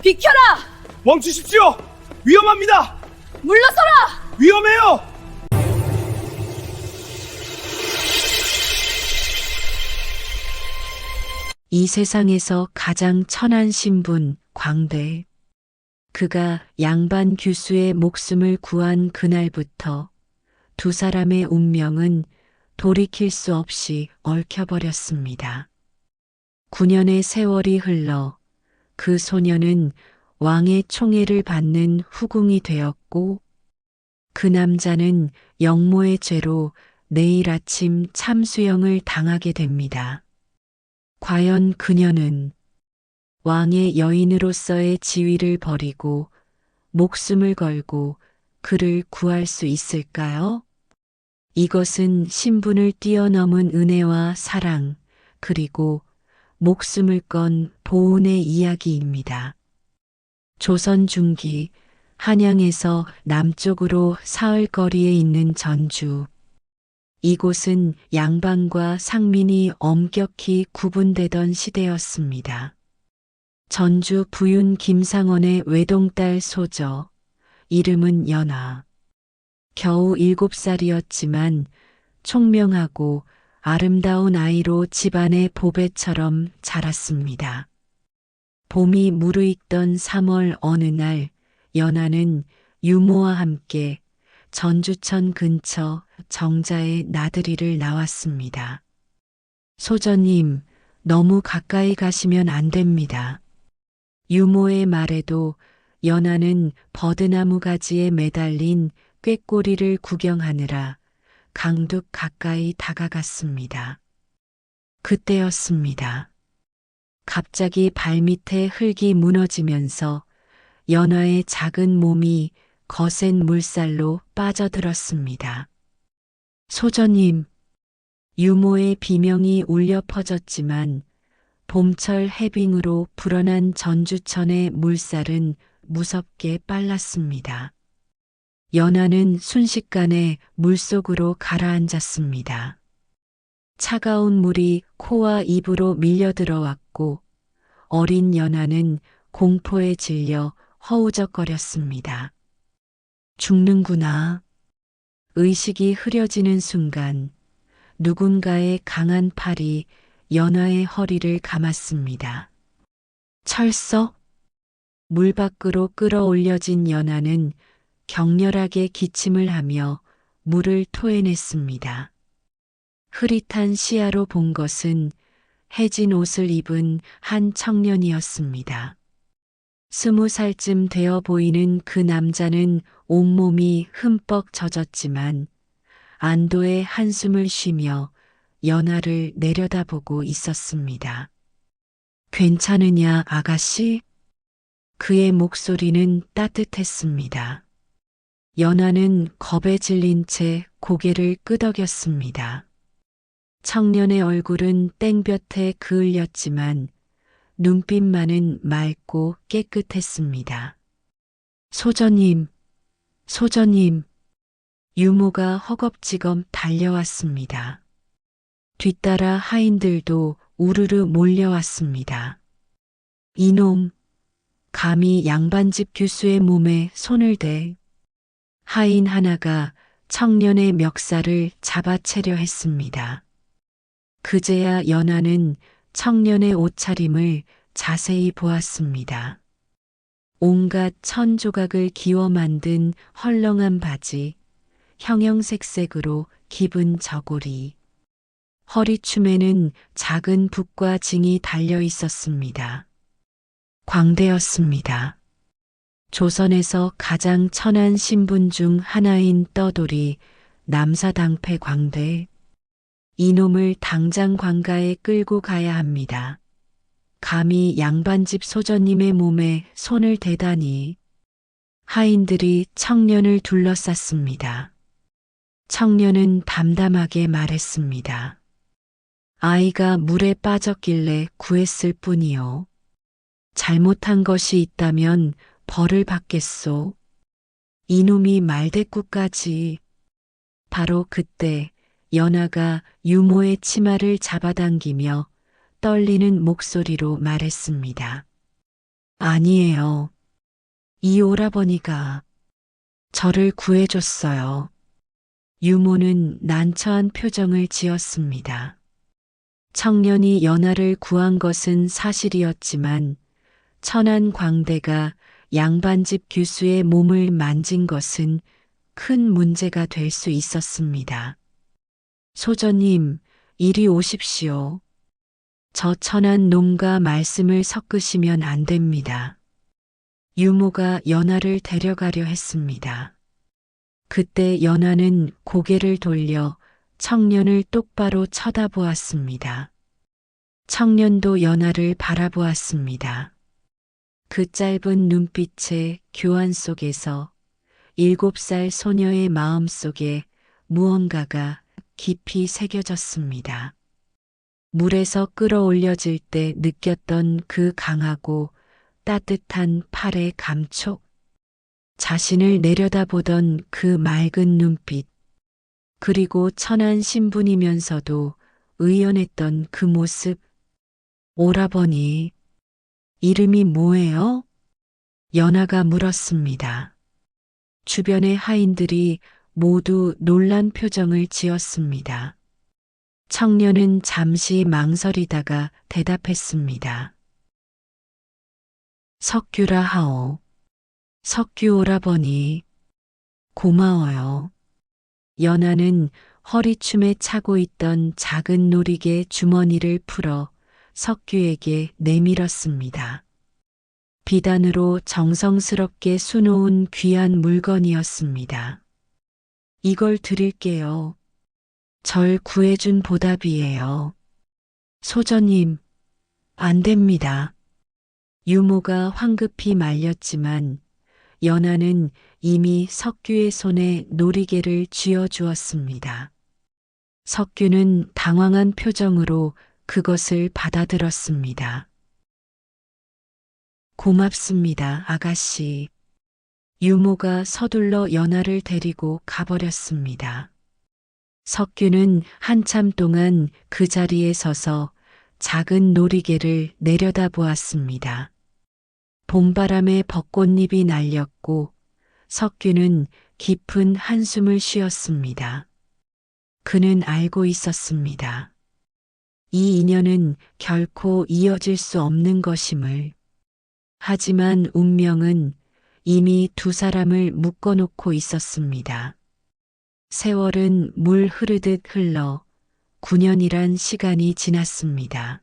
비켜라! 멈추십시오! 위험합니다! 물러서라! 위험해요! 이 세상에서 가장 천한 신분 광대. 그가 양반 규수의 목숨을 구한 그날부터 두 사람의 운명은 돌이킬 수 없이 얽혀버렸습니다. 9년의 세월이 흘러 그 소녀는 왕의 총애를 받는 후궁이 되었고 그 남자는 영모의 죄로 내일 아침 참수형을 당하게 됩니다. 과연 그녀는 왕의 여인으로서의 지위를 버리고 목숨을 걸고 그를 구할 수 있을까요? 이것은 신분을 뛰어넘은 은혜와 사랑, 그리고 목숨을 건 보은의 이야기입니다. 조선 중기 한양에서 남쪽으로 사흘거리에 있는 전주. 이곳은 양반과 상민이 엄격히 구분되던 시대였습니다. 전주 부윤 김상원의 외동딸 소저, 이름은 연화. 겨우 7살이었지만 총명하고 아름다운 아이로 집안의 보배처럼 자랐습니다. 봄이 무르익던 3월 어느 날 연화는 유모와 함께 전주천 근처 정자의 나들이를 나왔습니다. 소저님, 너무 가까이 가시면 안 됩니다. 유모의 말에도 연화는 버드나무 가지에 매달린 꾀꼬리를 구경하느라 강둑 가까이 다가갔습니다. 그때였습니다. 갑자기 발밑에 흙이 무너지면서 연화의 작은 몸이 거센 물살로 빠져들었습니다. 소저님, 유모의 비명이 울려 퍼졌지만 봄철 해빙으로 불어난 전주천의 물살은 무섭게 빨랐습니다. 연화는 순식간에 물속으로 가라앉았습니다. 차가운 물이 코와 입으로 밀려 들어왔고 어린 연화는 공포에 질려 허우적거렸습니다. 죽는구나. 의식이 흐려지는 순간 누군가의 강한 팔이 연화의 허리를 감았습니다. 철석? 물 밖으로 끌어올려진 연화는 격렬하게 기침을 하며 물을 토해냈습니다. 흐릿한 시야로 본 것은 해진 옷을 입은 한 청년이었습니다. 20살쯤 되어 보이는 그 남자는 온몸이 흠뻑 젖었지만 안도의 한숨을 쉬며 연화를 내려다보고 있었습니다. 괜찮으냐, 아가씨? 그의 목소리는 따뜻했습니다. 연화는 겁에 질린 채 고개를 끄덕였습니다. 청년의 얼굴은 땡볕에 그을렸지만 눈빛만은 맑고 깨끗했습니다. 소저님, 소저님. 유모가 허겁지겁 달려왔습니다. 뒤따라 하인들도 우르르 몰려왔습니다. 이놈, 감히 양반집 규수의 몸에 손을 대. 하인 하나가 청년의 멱살을 잡아채려 했습니다. 그제야 연화는 청년의 옷차림을 자세히 보았습니다. 온갖 천조각을 기워 만든 헐렁한 바지, 형형색색으로 깊은 저고리. 허리춤에는 작은 붓과 징이 달려 있었습니다. 광대였습니다. 조선에서 가장 천한 신분 중 하나인 떠돌이 남사당패 광대. 이놈을 당장 관가에 끌고 가야 합니다. 감히 양반집 소저님의 몸에 손을 대다니. 하인들이 청년을 둘러쌌습니다. 청년은 담담하게 말했습니다. 아이가 물에 빠졌길래 구했을 뿐이요. 잘못한 것이 있다면 벌을 받겠소. 이놈이 말대꾸까지. 바로 그때 연화가 유모의 치마를 잡아당기며 떨리는 목소리로 말했습니다. 아니에요. 이 오라버니가 저를 구해줬어요. 유모는 난처한 표정을 지었습니다. 청년이 연하를 구한 것은 사실이었지만 천안 광대가 양반집 규수의 몸을 만진 것은 큰 문제가 될 수 있었습니다. 소저님, 이리 오십시오. 저 천안 놈과 말씀을 섞으시면 안 됩니다. 유모가 연하를 데려가려 했습니다. 그때 연하는 고개를 돌려 청년을 똑바로 쳐다보았습니다. 청년도 연하를 바라보았습니다. 그 짧은 눈빛의 교환 속에서 7살 소녀의 마음 속에 무언가가 깊이 새겨졌습니다. 물에서 끌어올려질 때 느꼈던 그 강하고 따뜻한 팔의 감촉, 자신을 내려다보던 그 맑은 눈빛, 그리고 천한 신분이면서도 의연했던 그 모습. 오라버니, 이름이 뭐예요? 연하가 물었습니다. 주변의 하인들이 모두 놀란 표정을 지었습니다. 청년은 잠시 망설이다가 대답했습니다. 석규라 하오. 석규 오라버니, 고마워요. 연하는 허리춤에 차고 있던 작은 놀이개 주머니를 풀어 석규에게 내밀었습니다. 비단으로 정성스럽게 수놓은 귀한 물건이었습니다. 이걸 드릴게요. 절 구해준 보답이에요. 소저님, 안 됩니다. 유모가 황급히 말렸지만 연하는 이미 석규의 손에 놀이개를 쥐어주었습니다. 석규는 당황한 표정으로 그것을 받아들었습니다. 고맙습니다, 아가씨. 유모가 서둘러 연하를 데리고 가버렸습니다. 석규는 한참 동안 그 자리에 서서 작은 놀이개를 내려다보았습니다. 봄바람에 벚꽃잎이 날렸고 석규는 깊은 한숨을 쉬었습니다. 그는 알고 있었습니다. 이 인연은 결코 이어질 수 없는 것임을. 하지만 운명은 이미 두 사람을 묶어놓고 있었습니다. 세월은 물 흐르듯 흘러 9년이란 시간이 지났습니다.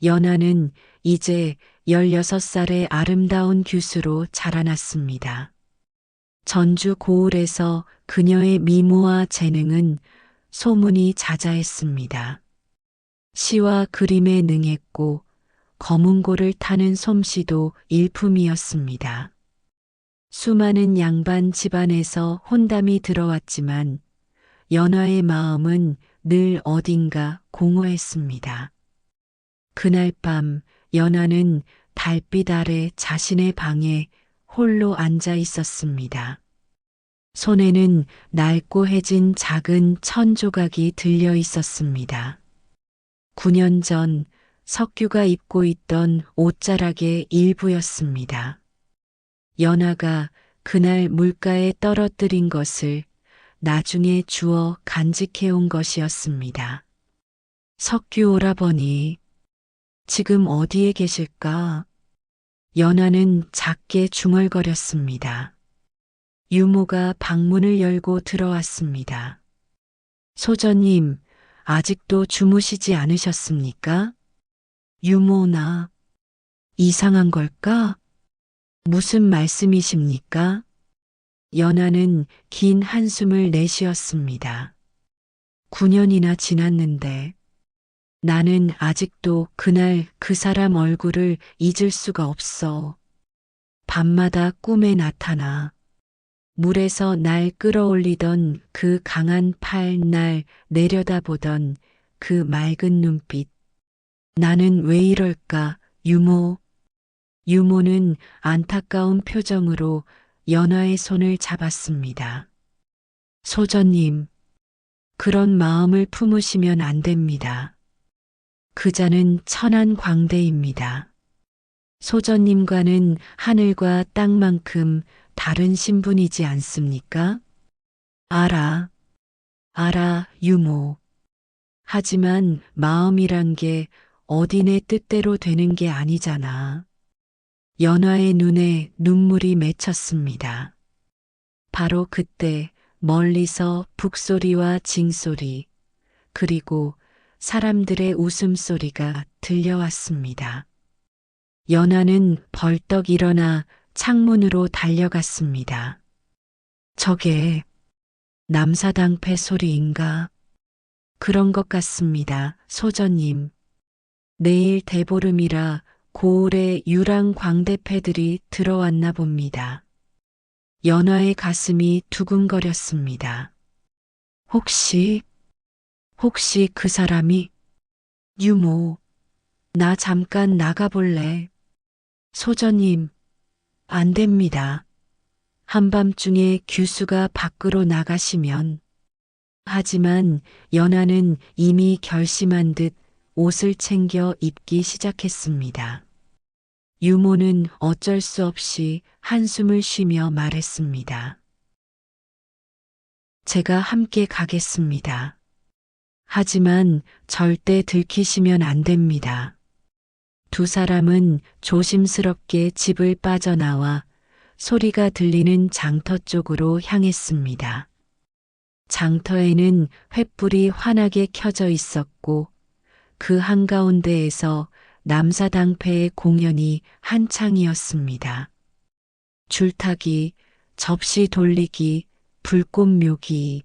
연하는 이제 16살의 아름다운 규수로 자라났습니다. 전주 고을에서 그녀의 미모와 재능은 소문이 자자했습니다. 시와 그림에 능했고 검은고를 타는 솜씨도 일품이었습니다. 수많은 양반 집안에서 혼담이 들어왔지만 연하의 마음은 늘 어딘가 공허했습니다. 그날 밤 연하는 달빛 아래 자신의 방에 홀로 앉아 있었습니다. 손에는 낡고 해진 작은 천 조각이 들려 있었습니다. 9년 전 석규가 입고 있던 옷자락의 일부였습니다. 연하가 그날 물가에 떨어뜨린 것을 나중에 주워 간직해온 것이었습니다. 석규 오라버니, 지금 어디에 계실까? 연하는 작게 중얼거렸습니다. 유모가 방문을 열고 들어왔습니다. 소저님, 아직도 주무시지 않으셨습니까? 유모나, 이상한 걸까? 무슨 말씀이십니까? 연하는 긴 한숨을 내쉬었습니다. 9년이나 지났는데 나는 아직도 그날 그 사람 얼굴을 잊을 수가 없어. 밤마다 꿈에 나타나 물에서 날 끌어올리던 그 강한 팔, 날 내려다보던 그 맑은 눈빛. 나는 왜 이럴까, 유모. 유모는 안타까운 표정으로 연하의 손을 잡았습니다. 소저님, 그런 마음을 품으시면 안 됩니다. 그자는 천한 광대입니다. 소전님과는 하늘과 땅만큼 다른 신분이지 않습니까? 알아, 유모. 하지만 마음이란 게 어디 내 뜻대로 되는 게 아니잖아. 연화의 눈에 눈물이 맺혔습니다. 바로 그때 멀리서 북소리와 징소리, 그리고 사람들의 웃음소리가 들려왔습니다. 연화는 벌떡 일어나 창문으로 달려갔습니다. 저게 남사당패 소리인가? 그런 것 같습니다, 소전님. 내일 대보름이라 고을에 유랑 광대패들이 들어왔나 봅니다. 연화의 가슴이 두근거렸습니다. 혹시 그 사람이 유모, 나 잠깐 나가볼래. 소전님, 안 됩니다. 한밤중에 규수가 밖으로 나가시면. 하지만 연하는 이미 결심한 듯 옷을 챙겨 입기 시작했습니다. 유모는 어쩔 수 없이 한숨을 쉬며 말했습니다. 제가 함께 가겠습니다. 하지만 절대 들키시면 안 됩니다. 두 사람은 조심스럽게 집을 빠져나와 소리가 들리는 장터 쪽으로 향했습니다. 장터에는 횃불이 환하게 켜져 있었고 그 한가운데에서 남사당패의 공연이 한창이었습니다. 줄타기, 접시 돌리기, 불꽃 묘기.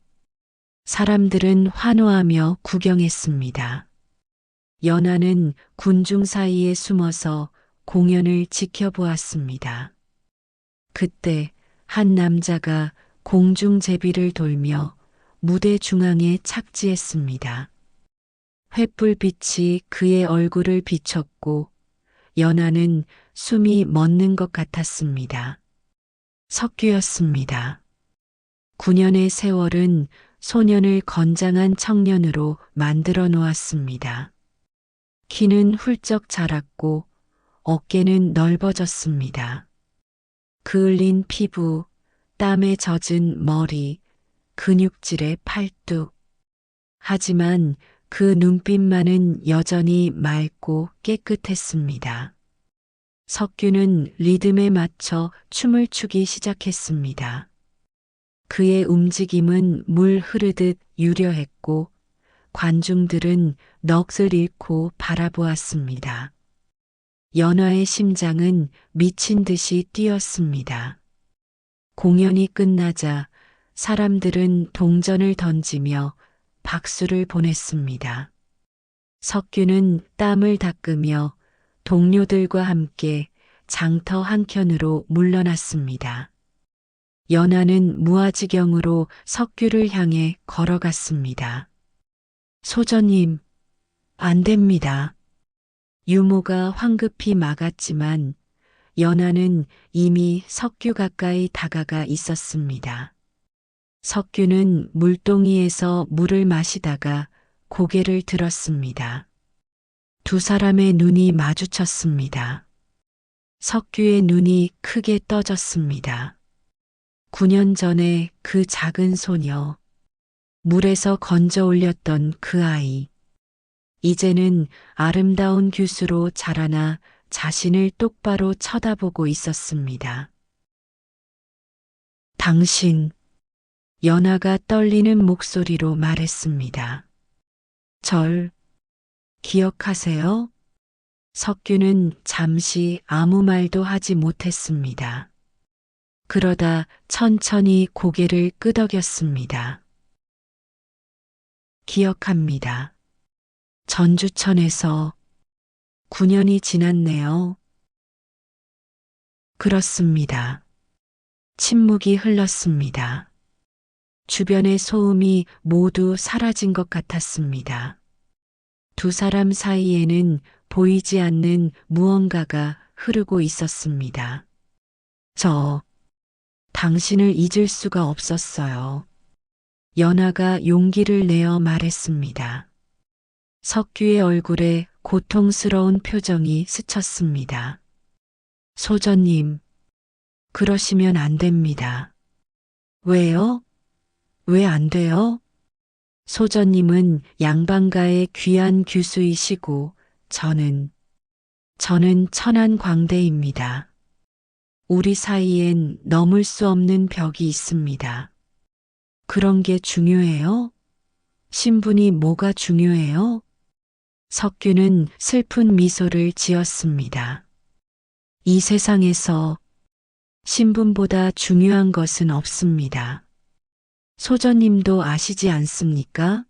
사람들은 환호하며 구경했습니다. 연하는 군중 사이에 숨어서 공연을 지켜보았습니다. 그때 한 남자가 공중제비를 돌며 무대 중앙에 착지했습니다. 횃불빛이 그의 얼굴을 비췄고 연하는 숨이 멎는 것 같았습니다. 석규였습니다. 9년의 세월은 소년을 건장한 청년으로 만들어 놓았습니다. 키는 훌쩍 자랐고 어깨는 넓어졌습니다. 그을린 피부, 땀에 젖은 머리, 근육질의 팔뚝. 하지만 그 눈빛만은 여전히 맑고 깨끗했습니다. 석규는 리듬에 맞춰 춤을 추기 시작했습니다. 그의 움직임은 물 흐르듯 유려했고 관중들은 넋을 잃고 바라보았습니다. 연화의 심장은 미친 듯이 뛰었습니다. 공연이 끝나자 사람들은 동전을 던지며 박수를 보냈습니다. 석규는 땀을 닦으며 동료들과 함께 장터 한켠으로 물러났습니다. 연하는 무아지경으로 석규를 향해 걸어갔습니다. 소전님, 안 됩니다. 유모가 황급히 막았지만 연하는 이미 석규 가까이 다가가 있었습니다. 석규는 물동이에서 물을 마시다가 고개를 들었습니다. 두 사람의 눈이 마주쳤습니다. 석규의 눈이 크게 떠졌습니다. 9년 전에 그 작은 소녀, 물에서 건져 올렸던 그 아이, 이제는 아름다운 규수로 자라나 자신을 똑바로 쳐다보고 있었습니다. 당신, 연하가 떨리는 목소리로 말했습니다. 절 기억하세요? 석규는 잠시 아무 말도 하지 못했습니다. 그러다 천천히 고개를 끄덕였습니다. 기억합니다. 전주천에서 9년이 지났네요. 그렇습니다. 침묵이 흘렀습니다. 주변의 소음이 모두 사라진 것 같았습니다. 두 사람 사이에는 보이지 않는 무언가가 흐르고 있었습니다. 당신을 잊을 수가 없었어요. 연하가 용기를 내어 말했습니다. 석규의 얼굴에 고통스러운 표정이 스쳤습니다. 소저님, 그러시면 안 됩니다. 왜요? 왜 안 돼요? 소저님은 양반가의 귀한 규수이시고 저는 천한 광대입니다. 우리 사이엔 넘을 수 없는 벽이 있습니다. 그런 게 중요해요? 신분이 뭐가 중요해요? 석규는 슬픈 미소를 지었습니다. 이 세상에서 신분보다 중요한 것은 없습니다. 소저님도 아시지 않습니까?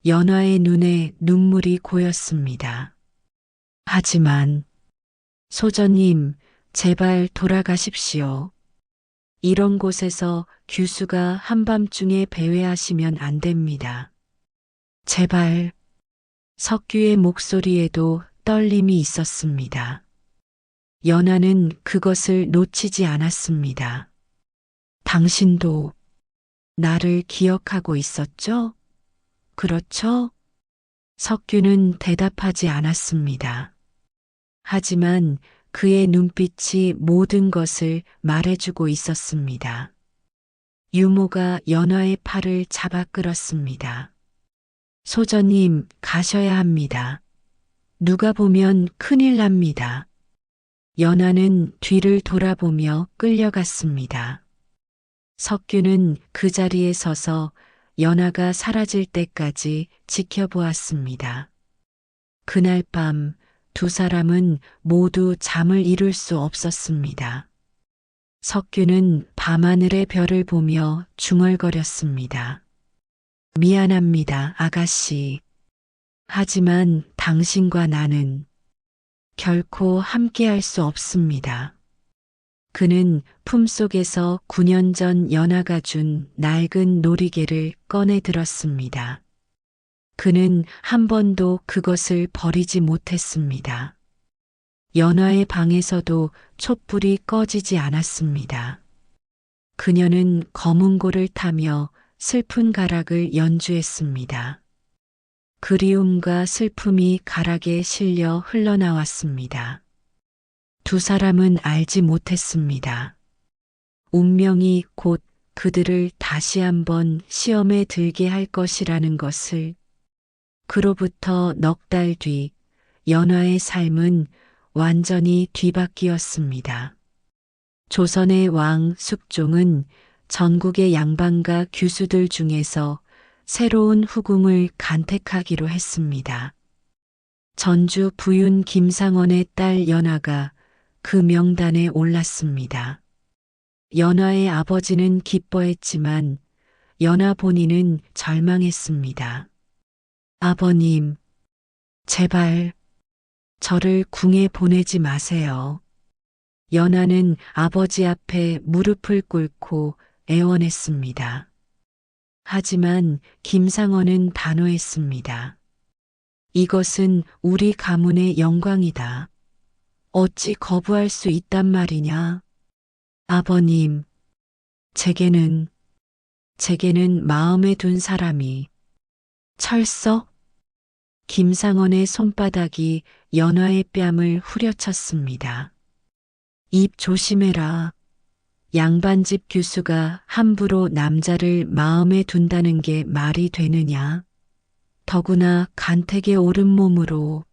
연화의 눈에 눈물이 고였습니다. 하지만 소저님, 제발 돌아가십시오. 이런 곳에서 규수가 한밤중에 배회하시면 안 됩니다. 제발. 석규의 목소리에도 떨림이 있었습니다. 연하는 그것을 놓치지 않았습니다. 당신도 나를 기억하고 있었죠? 그렇죠? 석규는 대답하지 않았습니다. 하지만 그의 눈빛이 모든 것을 말해주고 있었습니다. 유모가 연화의 팔을 잡아 끌었습니다. 소저님, 가셔야 합니다. 누가 보면 큰일 납니다. 연화는 뒤를 돌아보며 끌려갔습니다. 석규는 그 자리에 서서 연화가 사라질 때까지 지켜보았습니다. 그날 밤 두 사람은 모두 잠을 이룰 수 없었습니다. 석규는 밤하늘의 별을 보며 중얼거렸습니다. 미안합니다, 아가씨. 하지만 당신과 나는 결코 함께할 수 없습니다. 그는 품속에서 9년 전 연하가 준 낡은 놀이개를 꺼내 들었습니다. 그는 한 번도 그것을 버리지 못했습니다. 연하의 방에서도 촛불이 꺼지지 않았습니다. 그녀는 검은고를 타며 슬픈 가락을 연주했습니다. 그리움과 슬픔이 가락에 실려 흘러나왔습니다. 두 사람은 알지 못했습니다. 운명이 곧 그들을 다시 한번 시험에 들게 할 것이라는 것을. 그로부터 넉 달 뒤 연화의 삶은 완전히 뒤바뀌었습니다. 조선의 왕 숙종은 전국의 양반과 규수들 중에서 새로운 후궁을 간택하기로 했습니다. 전주 부윤 김상원의 딸 연화가 그 명단에 올랐습니다. 연화의 아버지는 기뻐했지만 연화 본인은 절망했습니다. 아버님, 제발 저를 궁에 보내지 마세요. 연하는 아버지 앞에 무릎을 꿇고 애원했습니다. 하지만 김상원은 단호했습니다. 이것은 우리 가문의 영광이다. 어찌 거부할 수 있단 말이냐? 아버님, 제게는 마음에 둔 사람이. 철석? 김상원의 손바닥이 연화의 뺨을 후려쳤습니다. 입 조심해라. 양반집 규수가 함부로 남자를 마음에 둔다는 게 말이 되느냐? 더구나 간택에 오른 몸으로.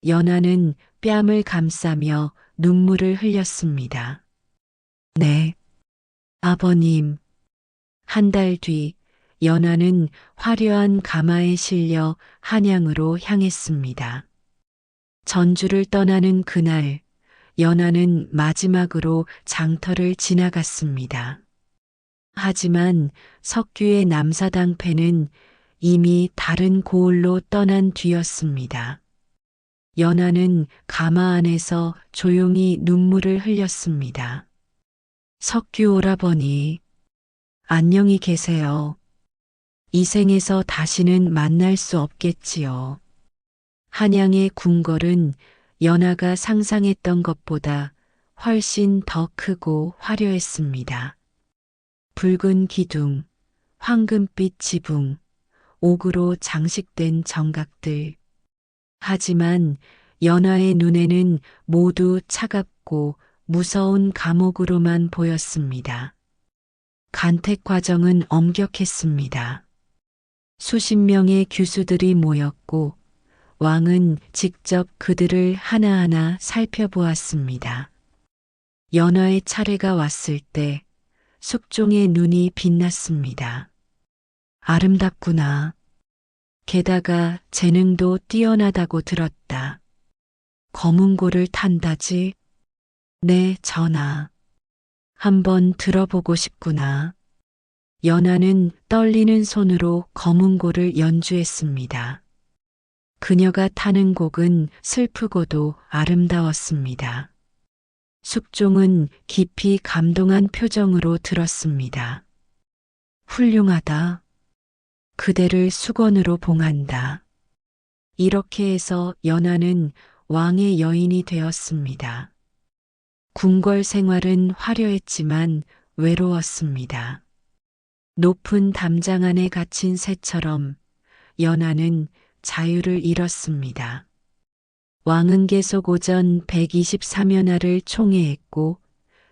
연화는 뺨을 감싸며 눈물을 흘렸습니다. 네, 아버님. 한 달 뒤 연화는 화려한 가마에 실려 한양으로 향했습니다. 전주를 떠나는 그날 연화는 마지막으로 장터를 지나갔습니다. 하지만 석규의 남사당패는 이미 다른 고을로 떠난 뒤였습니다. 연화는 가마 안에서 조용히 눈물을 흘렸습니다. 석규 오라버니, 안녕히 계세요. 이 생에서 다시는 만날 수 없겠지요. 한양의 궁궐은 연하가 상상했던 것보다 훨씬 더 크고 화려했습니다. 붉은 기둥, 황금빛 지붕, 옥으로 장식된 정각들. 하지만 연하의 눈에는 모두 차갑고 무서운 감옥으로만 보였습니다. 간택 과정은 엄격했습니다. 수십 명의 규수들이 모였고 왕은 직접 그들을 하나하나 살펴보았습니다. 연하의 차례가 왔을 때 숙종의 눈이 빛났습니다. 아름답구나. 게다가 재능도 뛰어나다고 들었다. 검은고를 탄다지? 네, 전하. 한번 들어보고 싶구나. 연하는 떨리는 손으로 검은고를 연주했습니다. 그녀가 타는 곡은 슬프고도 아름다웠습니다. 숙종은 깊이 감동한 표정으로 들었습니다. 훌륭하다. 그대를 수건으로 봉한다. 이렇게 해서 연하는 왕의 여인이 되었습니다. 궁궐 생활은 화려했지만 외로웠습니다. 높은 담장 안에 갇힌 새처럼 연하는 자유를 잃었습니다. 왕은 계속 오전 124면하를 총애했고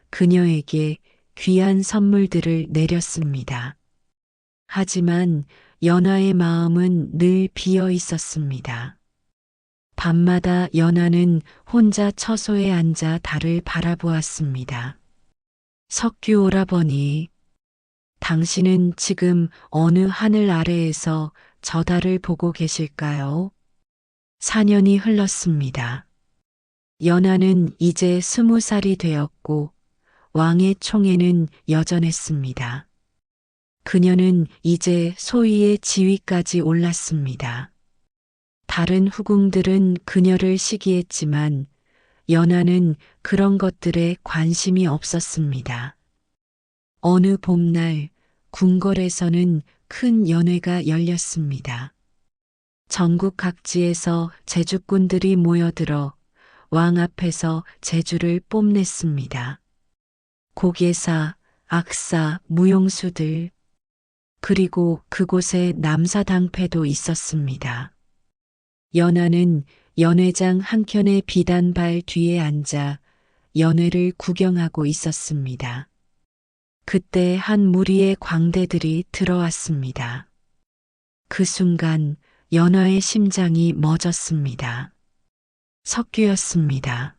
그녀에게 귀한 선물들을 내렸습니다. 하지만 연하의 마음은 늘 비어 있었습니다. 밤마다 연하는 혼자 처소에 앉아 달을 바라보았습니다. 석규 오라버니, 당신은 지금 어느 하늘 아래에서 저 달을 보고 계실까요? 4년이 흘렀습니다. 연하는 이제 20살이 되었고 왕의 총애는 여전했습니다. 그녀는 이제 소위의 지위까지 올랐습니다. 다른 후궁들은 그녀를 시기했지만 연하는 그런 것들에 관심이 없었습니다. 어느 봄날 궁궐에서는 큰 연회가 열렸습니다. 전국 각지에서 제주꾼들이 모여들어 왕 앞에서 제주를 뽐냈습니다. 고개사, 악사, 무용수들, 그리고 그곳에 남사당패도 있었습니다. 연하는 연회장 한켠의 비단발 뒤에 앉아 연회를 구경하고 있었습니다. 그때 한 무리의 광대들이 들어왔습니다. 그 순간 연하의 심장이 멎었습니다. 석규였습니다.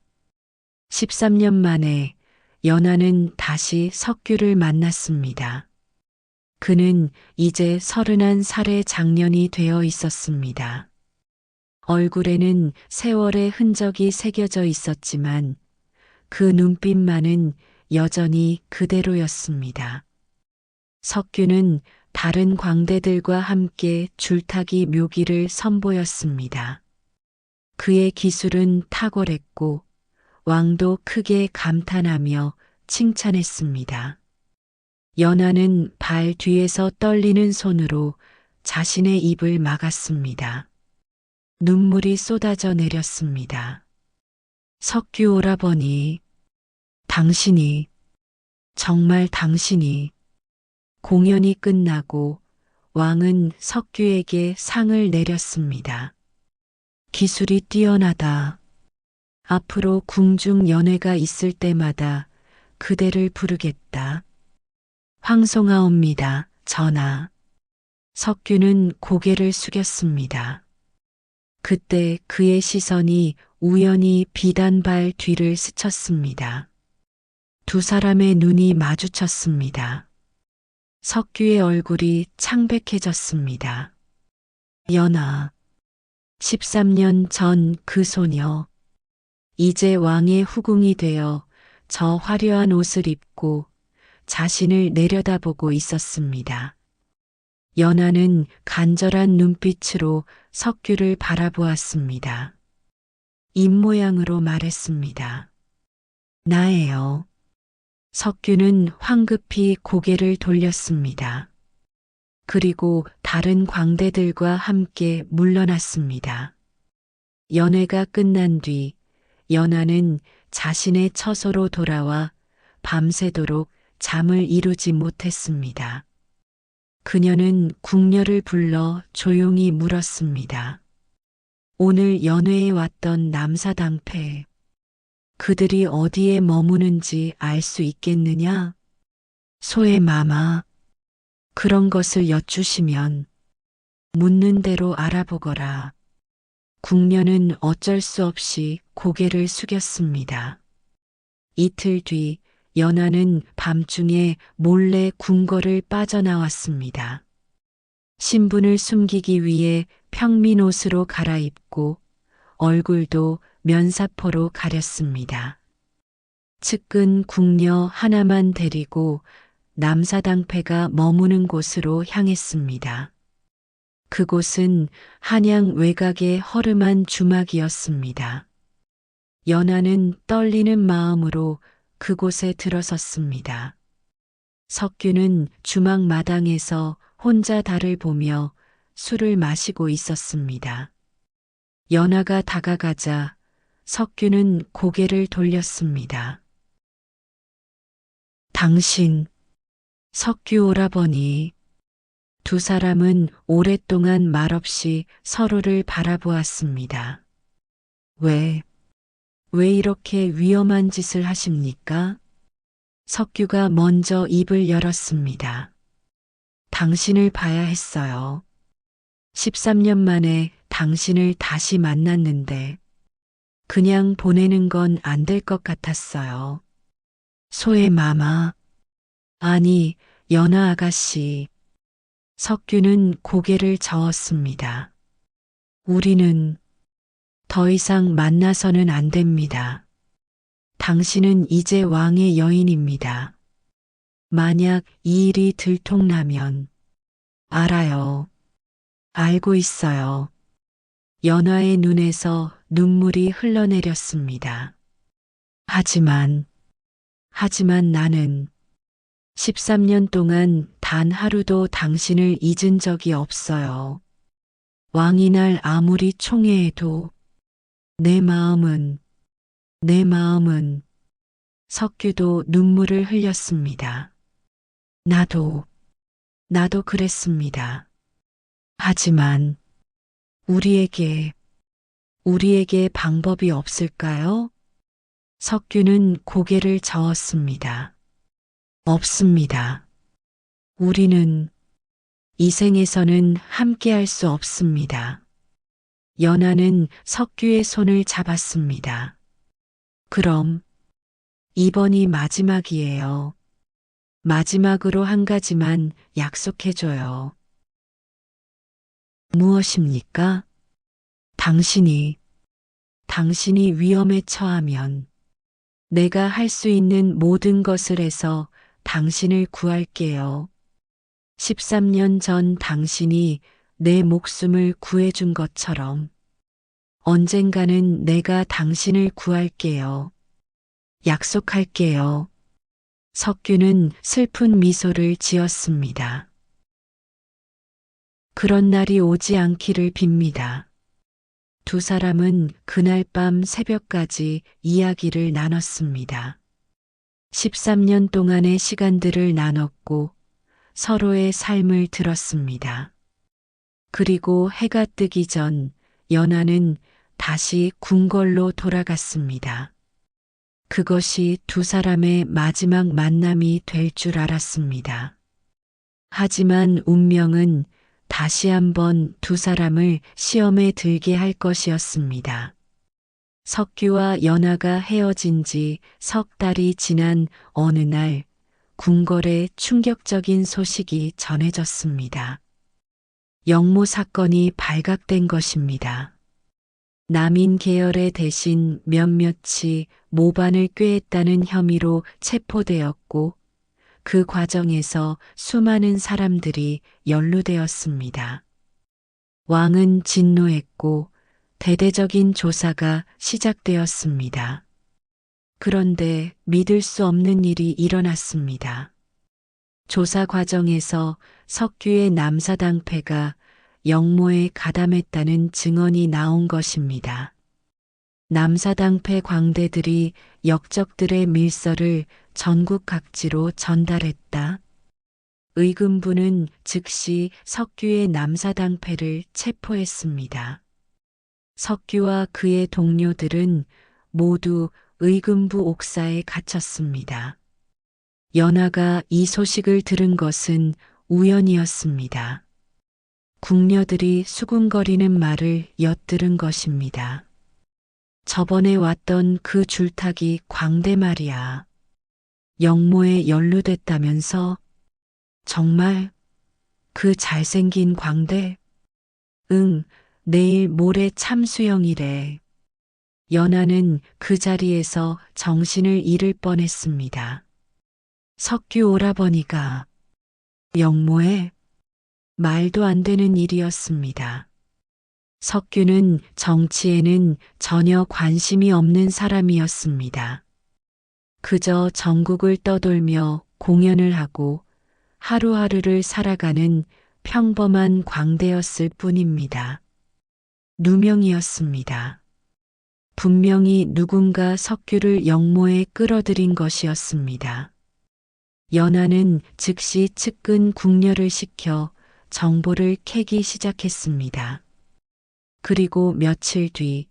13년 만에 연하는 다시 석규를 만났습니다. 그는 이제 31살의 장년이 되어 있었습니다. 얼굴에는 세월의 흔적이 새겨져 있었지만 그 눈빛만은 여전히 그대로였습니다. 석규는 다른 광대들과 함께 줄타기 묘기를 선보였습니다. 그의 기술은 탁월했고 왕도 크게 감탄하며 칭찬했습니다. 연하는 발 뒤에서 떨리는 손으로 자신의 입을 막았습니다. 눈물이 쏟아져 내렸습니다. 석규 오라버니, 당신이, 정말 당신이. 공연이 끝나고 왕은 석규에게 상을 내렸습니다. 기술이 뛰어나다. 앞으로 궁중 연회가 있을 때마다 그대를 부르겠다. 황송하옵니다, 전하. 석규는 고개를 숙였습니다. 그때 그의 시선이 우연히 비단발 뒤를 스쳤습니다. 두 사람의 눈이 마주쳤습니다. 석규의 얼굴이 창백해졌습니다. 연하, 13년 전 그 소녀, 이제 왕의 후궁이 되어 저 화려한 옷을 입고 자신을 내려다보고 있었습니다. 연하는 간절한 눈빛으로 석규를 바라보았습니다. 입모양으로 말했습니다. 나예요. 석규는 황급히 고개를 돌렸습니다. 그리고 다른 광대들과 함께 물러났습니다. 연회가 끝난 뒤 연하는 자신의 처소로 돌아와 밤새도록 잠을 이루지 못했습니다. 그녀는 궁녀를 불러 조용히 물었습니다. 오늘 연회에 왔던 남사당패, 그들이 어디에 머무는지 알 수 있겠느냐? 소의 마마, 그런 것을 여쭈시면 묻는 대로 알아보거라. 궁녀는 어쩔 수 없이 고개를 숙였습니다. 이틀 뒤 연하는 밤중에 몰래 궁궐을 빠져나왔습니다. 신분을 숨기기 위해 평민옷으로 갈아입고 얼굴도 면사포로 가렸습니다. 측근 궁녀 하나만 데리고 남사당패가 머무는 곳으로 향했습니다. 그곳은 한양 외곽의 허름한 주막이었습니다. 연하는 떨리는 마음으로 그곳에 들어섰습니다. 석규는 주막 마당에서 혼자 달을 보며 술을 마시고 있었습니다. 연하가 다가가자 석규는 고개를 돌렸습니다. 당신, 석규 오라버니. 두 사람은 오랫동안 말없이 서로를 바라보았습니다. 왜 이렇게 위험한 짓을 하십니까? 석규가 먼저 입을 열었습니다. 당신을 봐야 했어요. 13년 만에 당신을 다시 만났는데 그냥 보내는 건 안 될 것 같았어요. 소의 마마. 아니, 연하 아가씨. 석규는 고개를 저었습니다. 우리는 더 이상 만나서는 안 됩니다. 당신은 이제 왕의 여인입니다. 만약 이 일이 들통나면 알아요. 알고 있어요. 연하의 눈에서 눈물이 흘러내렸습니다. 하지만 나는 13년 동안 단 하루도 당신을 잊은 적이 없어요. 왕이 날 아무리 총애해도 내 마음은 석규도 눈물을 흘렸습니다. 나도 그랬습니다. 하지만 우리에게 방법이 없을까요? 석규는 고개를 저었습니다. 없습니다. 우리는 이 생에서는 함께할 수 없습니다. 연하는 석규의 손을 잡았습니다. 그럼 이번이 마지막이에요. 마지막으로 한 가지만 약속해줘요. 무엇입니까? 당신이 위험에 처하면 내가 할 수 있는 모든 것을 해서 당신을 구할게요. 13년 전 당신이 내 목숨을 구해준 것처럼 언젠가는 내가 당신을 구할게요. 약속할게요. 석규는 슬픈 미소를 지었습니다. 그런 날이 오지 않기를 빕니다. 두 사람은 그날 밤 새벽까지 이야기를 나눴습니다. 13년 동안의 시간들을 나눴고 서로의 삶을 들었습니다. 그리고 해가 뜨기 전 연하는 다시 궁궐로 돌아갔습니다. 그것이 두 사람의 마지막 만남이 될 줄 알았습니다. 하지만 운명은 다시 한번 두 사람을 시험에 들게 할 것이었습니다. 석규와 연하가 헤어진 지 석 달이 지난 어느 날 궁궐에 충격적인 소식이 전해졌습니다. 영모 사건이 발각된 것입니다. 남인 계열의 대신 몇몇이 모반을 꾀했다는 혐의로 체포되었고 그 과정에서 수많은 사람들이 연루되었습니다. 왕은 진노했고 대대적인 조사가 시작되었습니다. 그런데 믿을 수 없는 일이 일어났습니다. 조사 과정에서 석규의 남사당패가 영모에 가담했다는 증언이 나온 것입니다. 남사당패 광대들이 역적들의 밀서를 전국 각지로 전달했다. 의금부는 즉시 석규의 남사당패를 체포했습니다. 석규와 그의 동료들은 모두 의금부 옥사에 갇혔습니다. 연하가 이 소식을 들은 것은 우연이었습니다. 궁녀들이 수군거리는 말을 엿들은 것입니다. 저번에 왔던 그 줄타기 광대 말이야. 영모에 연루됐다면서? 정말? 그 잘생긴 광대? 응, 내일 모레 참수영이래. 연하는 그 자리에서 정신을 잃을 뻔했습니다. 석규 오라버니가 영모에? 말도 안 되는 일이었습니다. 석규는 정치에는 전혀 관심이 없는 사람이었습니다. 그저 전국을 떠돌며 공연을 하고 하루하루를 살아가는 평범한 광대였을 뿐입니다. 누명이었습니다. 분명히 누군가 석규를 영모에 끌어들인 것이었습니다. 연하는 즉시 측근 궁녀를 시켜 정보를 캐기 시작했습니다. 그리고 며칠 뒤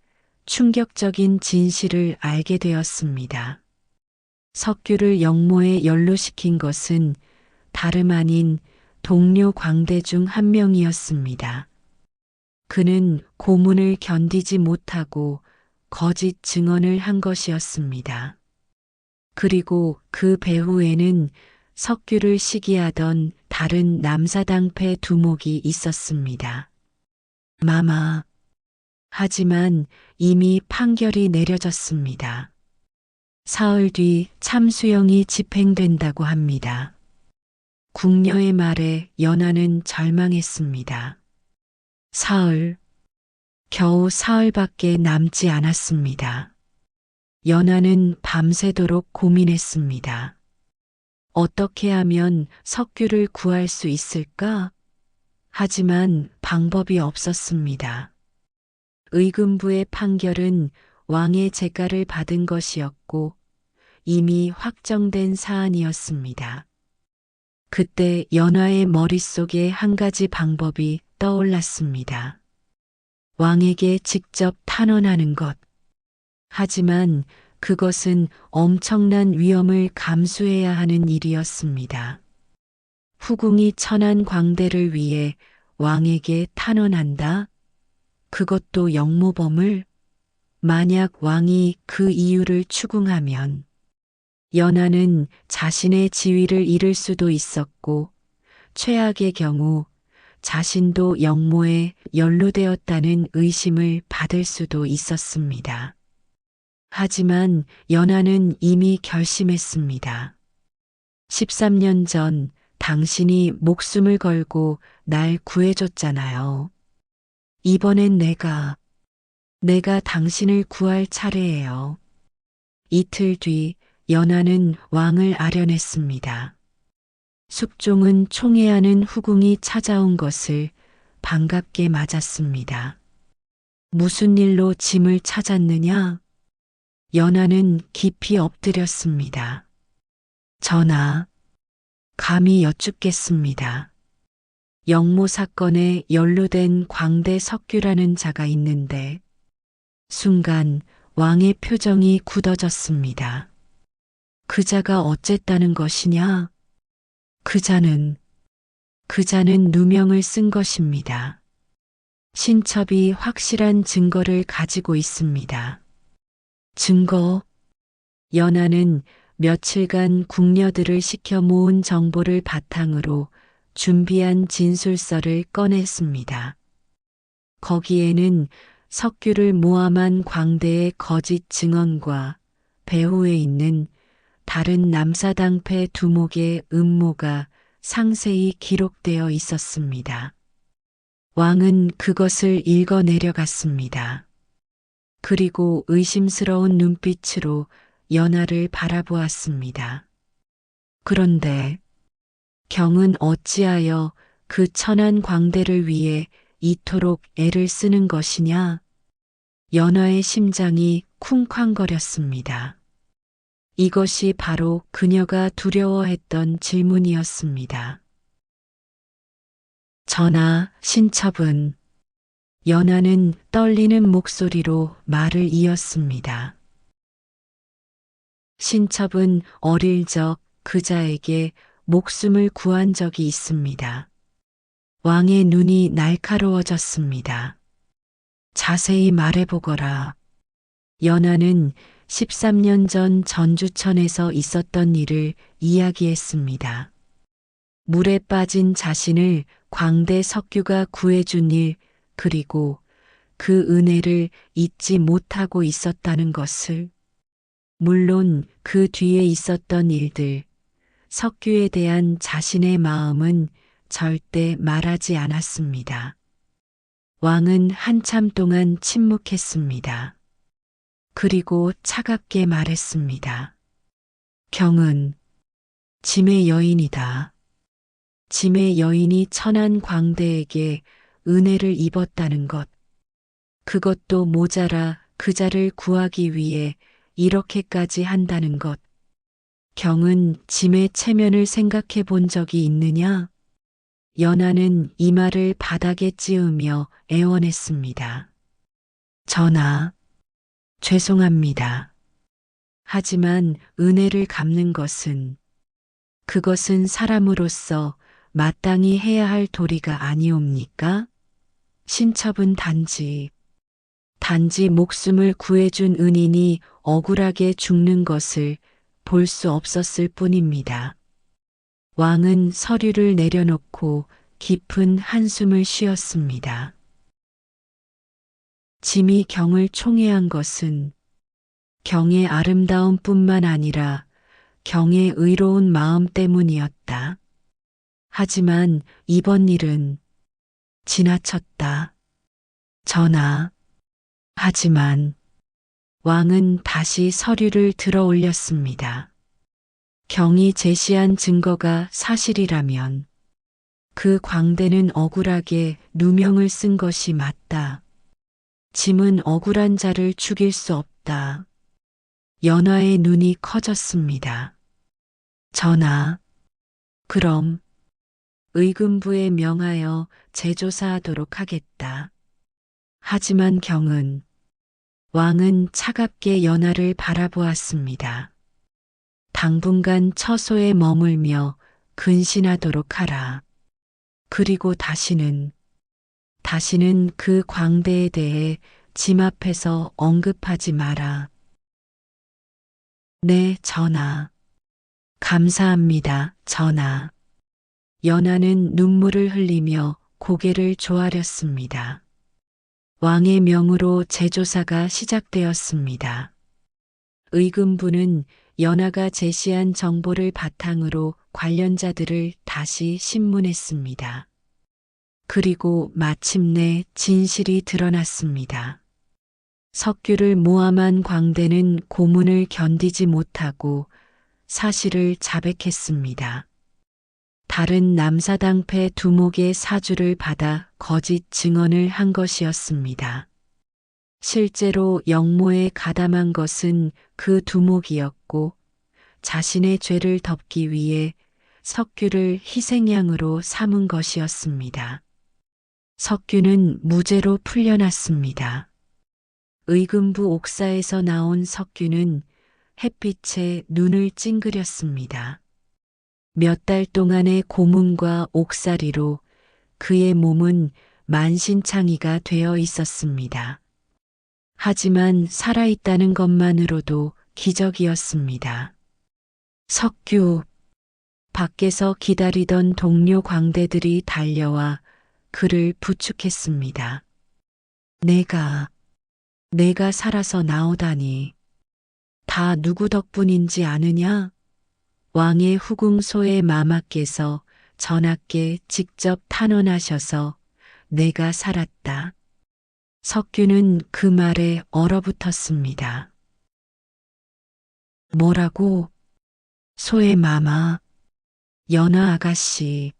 충격적인 진실을 알게 되었습니다. 석규를 영모에 연루시킨 것은 다름 아닌 동료 광대 중 한 명이었습니다. 그는 고문을 견디지 못하고 거짓 증언을 한 것이었습니다. 그리고 그 배후에는 석규를 시기하던 다른 남사당패 두목이 있었습니다. 마마. 하지만 이미 판결이 내려졌습니다. 사흘 뒤 참수형이 집행된다고 합니다. 궁녀의 말에 연하는 절망했습니다. 사흘. 겨우 사흘밖에 남지 않았습니다. 연하는 밤새도록 고민했습니다. 어떻게 하면 석규를 구할 수 있을까? 하지만 방법이 없었습니다. 의금부의 판결은 왕의 재가를 받은 것이었고 이미 확정된 사안이었습니다. 그때 연하의 머릿속에 한 가지 방법이 떠올랐습니다. 왕에게 직접 탄원하는 것. 하지만 그것은 엄청난 위험을 감수해야 하는 일이었습니다. 후궁이 천한 광대를 위해 왕에게 탄원한다? 그것도 영모범을? 만약 왕이 그 이유를 추궁하면 연하는 자신의 지위를 잃을 수도 있었고 최악의 경우 자신도 영모에 연루되었다는 의심을 받을 수도 있었습니다. 하지만 연하는 이미 결심했습니다. 13년 전 당신이 목숨을 걸고 날 구해줬잖아요. 이번엔 내가 당신을 구할 차례예요. 이틀 뒤 연하는 왕을 아련했습니다. 숙종은 총애하는 후궁이 찾아온 것을 반갑게 맞았습니다. 무슨 일로 짐을 찾았느냐? 연하는 깊이 엎드렸습니다. 전하, 감히 여쭙겠습니다. 영모 사건에 연루된 광대 석규라는 자가 있는데 순간 왕의 표정이 굳어졌습니다. 그 자가 어쨌다는 것이냐? 그 자는 누명을 쓴 것입니다. 신첩이 확실한 증거를 가지고 있습니다. 증거? 연하는 며칠간 궁녀들을 시켜 모은 정보를 바탕으로 준비한 진술서를 꺼냈습니다. 거기에는 석규를 모함한 광대의 거짓 증언과 배후에 있는 다른 남사당패 두목의 음모가 상세히 기록되어 있었습니다. 왕은 그것을 읽어 내려갔습니다. 그리고 의심스러운 눈빛으로 연하를 바라보았습니다. 그런데 경은 어찌하여 그 천한 광대를 위해 이토록 애를 쓰는 것이냐? 연하의 심장이 쿵쾅거렸습니다. 이것이 바로 그녀가 두려워했던 질문이었습니다. 전하, 신첩은 연하는 떨리는 목소리로 말을 이었습니다. 신첩은 어릴 적 그자에게 목숨을 구한 적이 있습니다. 왕의 눈이 날카로워졌습니다. 자세히 말해보거라. 연하는 13년 전 전주천에서 있었던 일을 이야기했습니다. 물에 빠진 자신을 광대 석규가 구해준 일, 그리고 그 은혜를 잊지 못하고 있었다는 것을. 물론 그 뒤에 있었던 일들, 석규에 대한 자신의 마음은 절대 말하지 않았습니다. 왕은 한참 동안 침묵했습니다. 그리고 차갑게 말했습니다. 경은 짐의 여인이다. 짐의 여인이 천한 광대에게 은혜를 입었다는 것. 그것도 모자라 그자를 구하기 위해 이렇게까지 한다는 것. 경은 짐의 체면을 생각해 본 적이 있느냐? 연하는 이마를 바닥에 찌으며 애원했습니다. 전하, 죄송합니다. 하지만 은혜를 갚는 것은, 그것은 사람으로서 마땅히 해야 할 도리가 아니옵니까? 신첩은 단지 목숨을 구해준 은인이 억울하게 죽는 것을 볼 수 없었을 뿐입니다. 왕은 서류를 내려놓고 깊은 한숨을 쉬었습니다. 짐이 경을 총애한 것은 경의 아름다움뿐만 아니라 경의 의로운 마음 때문이었다. 하지만 이번 일은 지나쳤다. 전하. 하지만 왕은 다시 서류를 들어 올렸습니다. 경이 제시한 증거가 사실이라면 그 광대는 억울하게 누명을 쓴 것이 맞다. 짐은 억울한 자를 죽일 수 없다. 연하의 눈이 커졌습니다. 전하, 그럼 의금부에 명하여 재조사하도록 하겠다. 하지만 왕은 차갑게 연하를 바라보았습니다. 당분간 처소에 머물며 근신하도록 하라. 그리고 다시는 그 광대에 대해 짐 앞에서 언급하지 마라. 네, 전하. 감사합니다, 전하. 연하는 눈물을 흘리며 고개를 조아렸습니다. 왕의 명으로 재조사가 시작되었습니다. 의금부는 연하가 제시한 정보를 바탕으로 관련자들을 다시 신문했습니다. 그리고 마침내 진실이 드러났습니다. 석규를 모함한 광대는 고문을 견디지 못하고 사실을 자백했습니다. 다른 남사당패 두목의 사주를 받아 거짓 증언을 한 것이었습니다. 실제로 영모에 가담한 것은 그 두목이었고 자신의 죄를 덮기 위해 석규를 희생양으로 삼은 것이었습니다. 석규는 무죄로 풀려났습니다. 의금부 옥사에서 나온 석규는 햇빛에 눈을 찡그렸습니다. 몇 달 동안의 고문과 옥살이로 그의 몸은 만신창이가 되어 있었습니다. 하지만 살아있다는 것만으로도 기적이었습니다. 석규, 밖에서 기다리던 동료 광대들이 달려와 그를 부축했습니다. 내가 살아서 나오다니. 다 누구 덕분인지 아느냐? 왕의 후궁소의 마마께서 전하께 직접 탄원하셔서 내가 살았다. 석규는 그 말에 얼어붙었습니다. 뭐라고? 소의 마마, 연하 아가씨.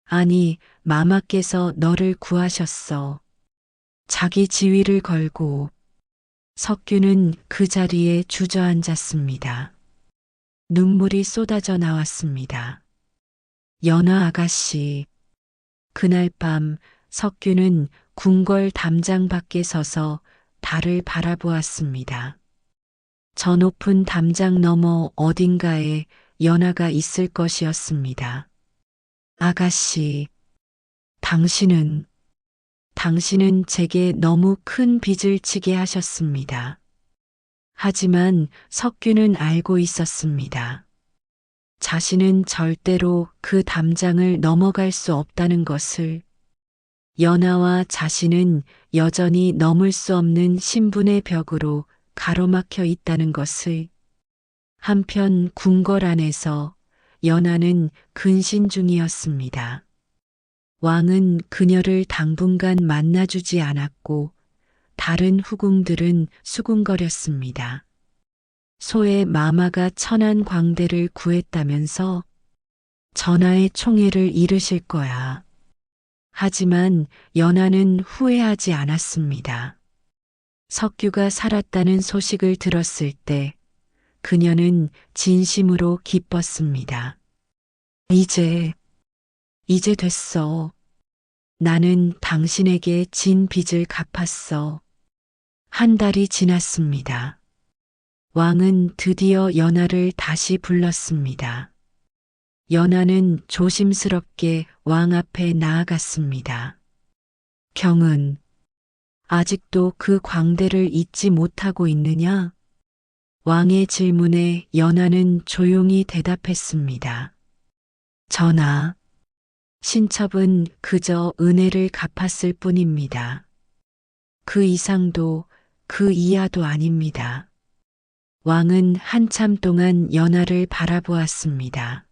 아니, 마마께서 너를 구하셨어. 자기 지위를 걸고. 석규는 그 자리에 주저앉았습니다. 눈물이 쏟아져 나왔습니다. 연하 아가씨, 그날 밤 석규는 궁궐 담장 밖에 서서 달을 바라보았습니다. 저 높은 담장 너머 어딘가에 연하가 있을 것이었습니다. 아가씨, 당신은 제게 너무 큰 빚을 지게 하셨습니다. 하지만 석규는 알고 있었습니다. 자신은 절대로 그 담장을 넘어갈 수 없다는 것을, 연하와 자신은 여전히 넘을 수 없는 신분의 벽으로 가로막혀 있다는 것을. 한편 궁궐 안에서 연하는 근신 중이었습니다. 왕은 그녀를 당분간 만나주지 않았고 다른 후궁들은 수군거렸습니다. 소의 마마가 천한 광대를 구했다면서 전하의 총애를 잃으실 거야. 하지만 연하는 후회하지 않았습니다. 석규가 살았다는 소식을 들었을 때 그녀는 진심으로 기뻤습니다. 이제 됐어. 나는 당신에게 진 빚을 갚았어. 한 달이 지났습니다. 왕은 드디어 연하를 다시 불렀습니다. 연하는 조심스럽게 왕 앞에 나아갔습니다. 경은 아직도 그 광대를 잊지 못하고 있느냐? 왕의 질문에 연하는 조용히 대답했습니다. 전하, 신첩은 그저 은혜를 갚았을 뿐입니다. 그 이상도 그 이하도 아닙니다. 왕은 한참 동안 연하를 바라보았습니다.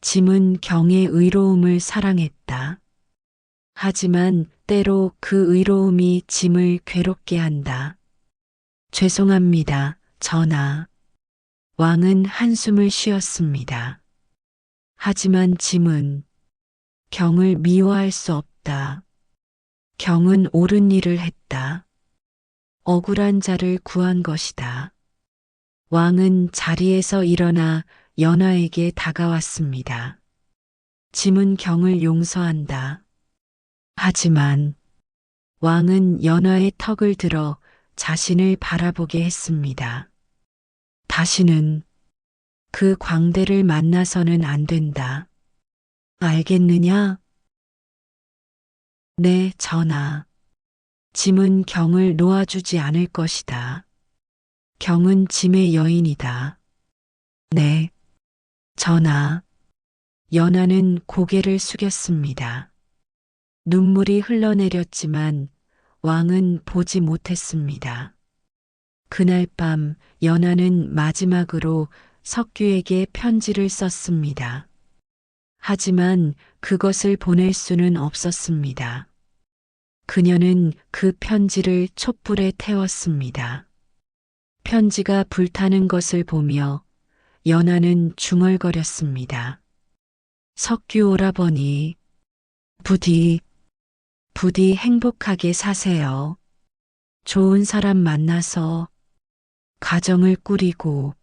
짐은 경의 의로움을 사랑했다. 하지만 때로 그 의로움이 짐을 괴롭게 한다. 죄송합니다, 전하. 왕은 한숨을 쉬었습니다. 하지만 짐은 경을 미워할 수 없다. 경은 옳은 일을 했다. 억울한 자를 구한 것이다. 왕은 자리에서 일어나 연하에게 다가왔습니다. 짐은 경을 용서한다. 하지만 왕은 연하의 턱을 들어 자신을 바라보게 했습니다. 다시는 그 광대를 만나서는 안 된다. 알겠느냐? 네, 전하. 짐은 경을 놓아주지 않을 것이다. 경은 짐의 여인이다. 네, 전하. 연하는 고개를 숙였습니다. 눈물이 흘러내렸지만 왕은 보지 못했습니다. 그날 밤 연하는 마지막으로 석규에게 편지를 썼습니다. 하지만 그것을 보낼 수는 없었습니다. 그녀는 그 편지를 촛불에 태웠습니다. 편지가 불타는 것을 보며 연하는 중얼거렸습니다. 석규 오라버니, 부디 행복하게 사세요. 좋은 사람 만나서 가정을 꾸리고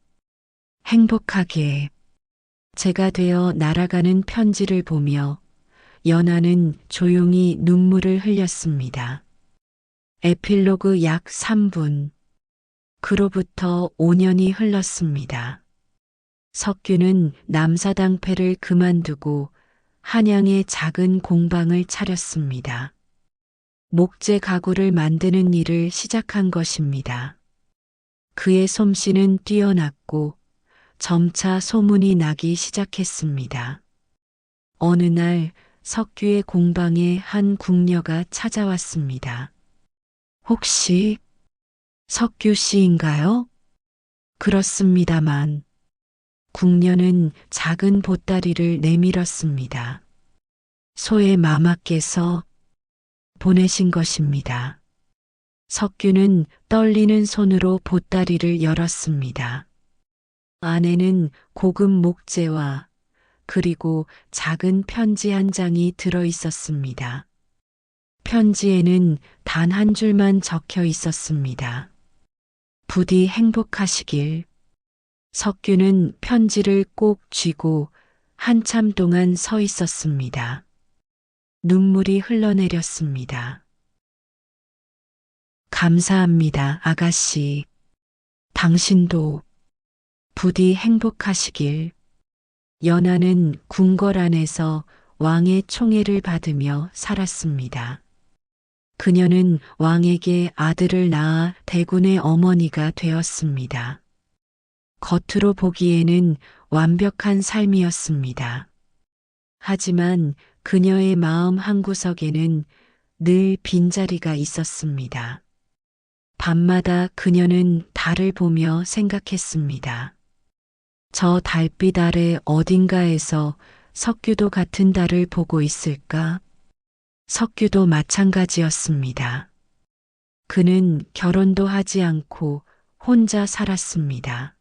행복하게. 제가 되어 날아가는 편지를 보며 연하는 조용히 눈물을 흘렸습니다. 에필로그 약 3분. 그로부터 5년이 흘렀습니다. 석규는 남사당패를 그만두고 한양의 작은 공방을 차렸습니다. 목재 가구를 만드는 일을 시작한 것입니다. 그의 솜씨는 뛰어났고 점차 소문이 나기 시작했습니다. 어느 날 석규의 공방에 한 궁녀가 찾아왔습니다. 혹시 석규 씨인가요? 그렇습니다만. 궁녀는 작은 보따리를 내밀었습니다. 소의 마마께서 보내신 것입니다. 석규는 떨리는 손으로 보따리를 열었습니다. 안에는 고급 목재와 그리고 작은 편지 한 장이 들어 있었습니다. 편지에는 단 한 줄만 적혀 있었습니다. 부디 행복하시길. 석규는 편지를 꼭 쥐고 한참 동안 서 있었습니다. 눈물이 흘러내렸습니다. 감사합니다, 아가씨. 당신도 부디 행복하시길. 연하는 궁궐 안에서 왕의 총애를 받으며 살았습니다. 그녀는 왕에게 아들을 낳아 대군의 어머니가 되었습니다. 겉으로 보기에는 완벽한 삶이었습니다. 하지만 그녀의 마음 한구석에는 늘 빈자리가 있었습니다. 밤마다 그녀는 달을 보며 생각했습니다. 저 달빛 아래 어딘가에서 석규도 같은 달을 보고 있을까? 석규도 마찬가지였습니다. 그는 결혼도 하지 않고 혼자 살았습니다.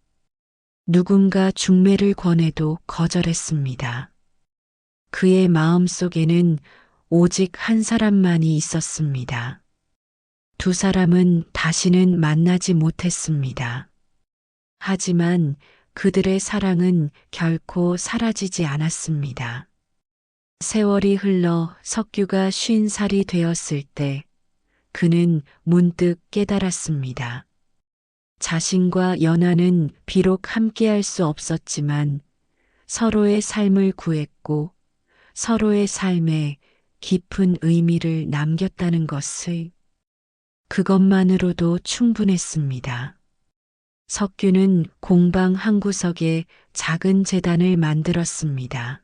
누군가 중매를 권해도 거절했습니다. 그의 마음 속에는 오직 한 사람만이 있었습니다. 두 사람은 다시는 만나지 못했습니다. 하지만 그들의 사랑은 결코 사라지지 않았습니다. 세월이 흘러 석규가 50살이 되었을 때 그는 문득 깨달았습니다. 자신과 연하는 비록 함께할 수 없었지만 서로의 삶을 구했고 서로의 삶에 깊은 의미를 남겼다는 것을, 그것만으로도 충분했습니다. 석규는 공방 한 구석에 작은 제단을 만들었습니다.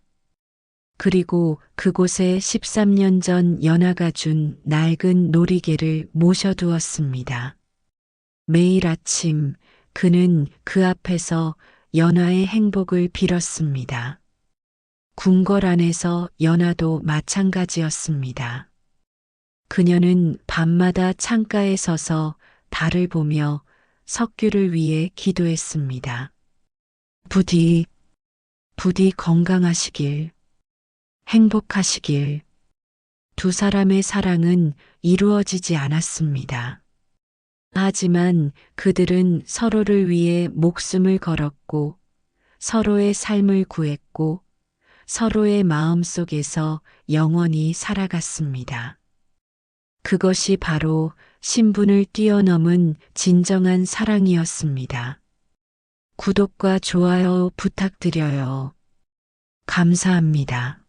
그리고 그곳에 13년 전 연하가 준 낡은 놀이개를 모셔두었습니다. 매일 아침 그는 그 앞에서 연하의 행복을 빌었습니다. 궁궐 안에서 연하도 마찬가지였습니다. 그녀는 밤마다 창가에 서서 달을 보며 석규를 위해 기도했습니다. 부디 건강하시길, 행복하시길. 두 사람의 사랑은 이루어지지 않았습니다. 하지만 그들은 서로를 위해 목숨을 걸었고, 서로의 삶을 구했고, 서로의 마음 속에서 영원히 살아갔습니다. 그것이 바로 신분을 뛰어넘은 진정한 사랑이었습니다. 구독과 좋아요 부탁드려요. 감사합니다.